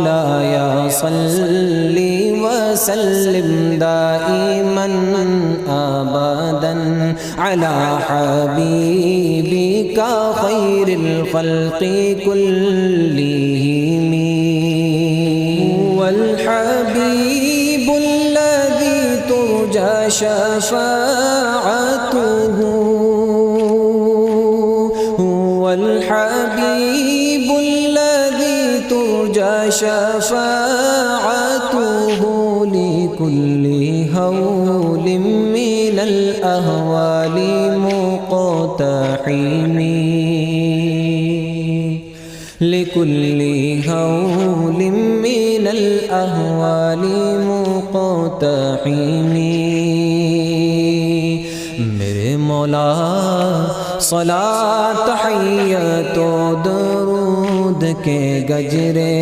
मौलाया सल्ली वसल्लिम दाइमन अबदन अला हबीबिका खैरिल खल्क़ि कुल्लिहिम वल हबीबुल्लज़ी तुरजा शफ़ाअतुहु वल हबीबुल्लज़ी तुरजा शफ़ाअतुहु लिकुल्लि हौलिम मिनल अहवालि मुक़तहिमी लिकुल्लि हौलिम मिनल अहवालि मुक़तहिमी। मेरे मौला सलात तहिय्यत दरूद के गजरे